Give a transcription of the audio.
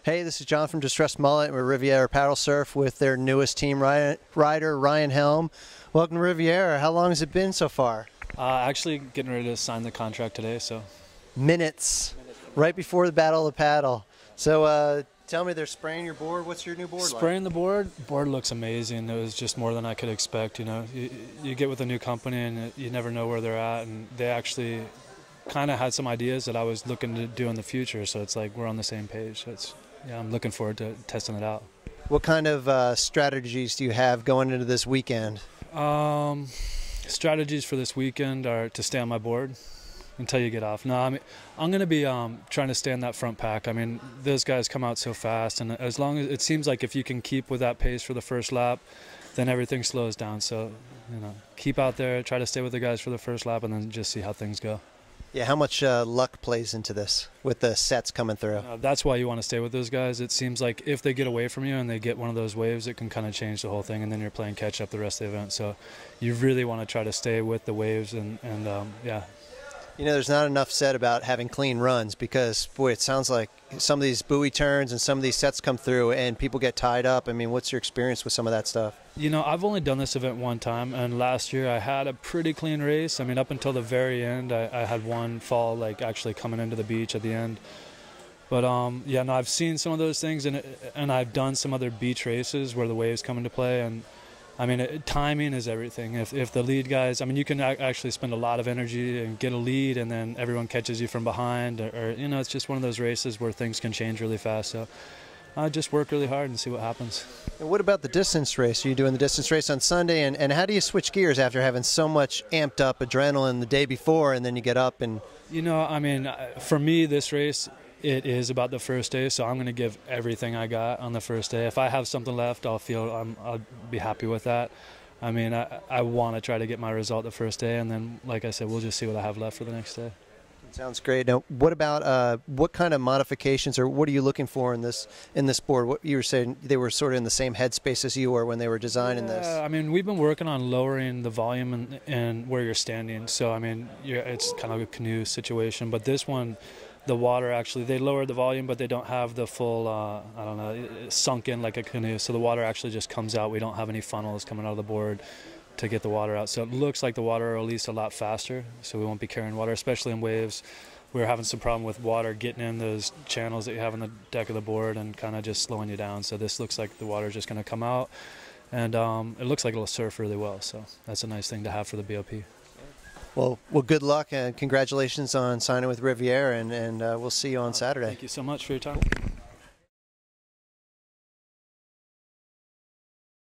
Hey, this is John from Distressed Mullet. We're Riviera Paddlesurf with their newest team rider, Ryan Helm. Welcome to Riviera. How long has it been so far? Actually getting ready to sign the contract today, so. Minutes, right before the Battle of the Paddle. So tell me, they're spraying your board. What's your new board like? Spraying the board looks amazing. It was just more than I could expect, you know. You get with a new company and you never know where they're at, and they actually kind of had some ideas that I was looking to do in the future, so it's like we're on the same page. So I'm looking forward to testing it out. What kind of strategies do you have going into this weekend? Strategies for this weekend are to stay on my board until you get off. No, I mean, I'm going to be trying to stay in that front pack. I mean, those guys come out so fast, and as long as it seems like if you can keep with that pace for the first lap, then everything slows down. So, you know, keep out there, try to stay with the guys for the first lap, and then just see how things go. Yeah, how much luck plays into this with the sets coming through? That's why you want to stay with those guys. It seems like if they get away from you and they get one of those waves, it can kind of change the whole thing, and then you're playing catch up the rest of the event. So you really want to try to stay with the waves, and yeah. You know, there's not enough said about having clean runs because, boy, it sounds like some of these buoy turns and some of these sets come through and people get tied up. I mean, what's your experience with some of that stuff? You know, I've only done this event one time, and last year I had a pretty clean race. I mean, up until the very end, I had one fall, like, actually coming into the beach at the end. But, yeah, no, I've seen some of those things, and I've done some other beach races where the waves come into play, and I mean, timing is everything. If the lead guys, I mean, you can actually spend a lot of energy and get a lead, and then everyone catches you from behind, or you know, it's just one of those races where things can change really fast. So I just work really hard and see what happens. And what about the distance race? Are you doing the distance race on Sunday, and how do you switch gears after having so much amped up adrenaline the day before, and then you get up and? You know, I mean, for me, this race, it is about the first day, so I'm going to give everything I got on the first day. If I have something left, I'll be happy with that. I mean, I want to try to get my result the first day, and then, like I said, we'll just see what I have left for the next day. Sounds great. Now, what about what kind of modifications, or what are you looking for in this board? What you were saying, they were sort of in the same headspace as you were when they were designing this. I mean, we've been working on lowering the volume and where you're standing. So, I mean, it's kind of a canoe situation, but this one, the water actually, they lowered the volume, but they don't have the full, I don't know, it's sunk in like a canoe. So the water actually just comes out. We don't have any funnels coming out of the board to get the water out. So it looks like the water will release a lot faster, so we won't be carrying water, especially in waves. We were having some problem with water getting in those channels that you have on the deck of the board and kind of just slowing you down. So this looks like the water is just going to come out, and it looks like it'll surf really well. So that's a nice thing to have for the BOP. Well, good luck and congratulations on signing with Riviera, and we'll see you on Saturday. Thank you so much for your time.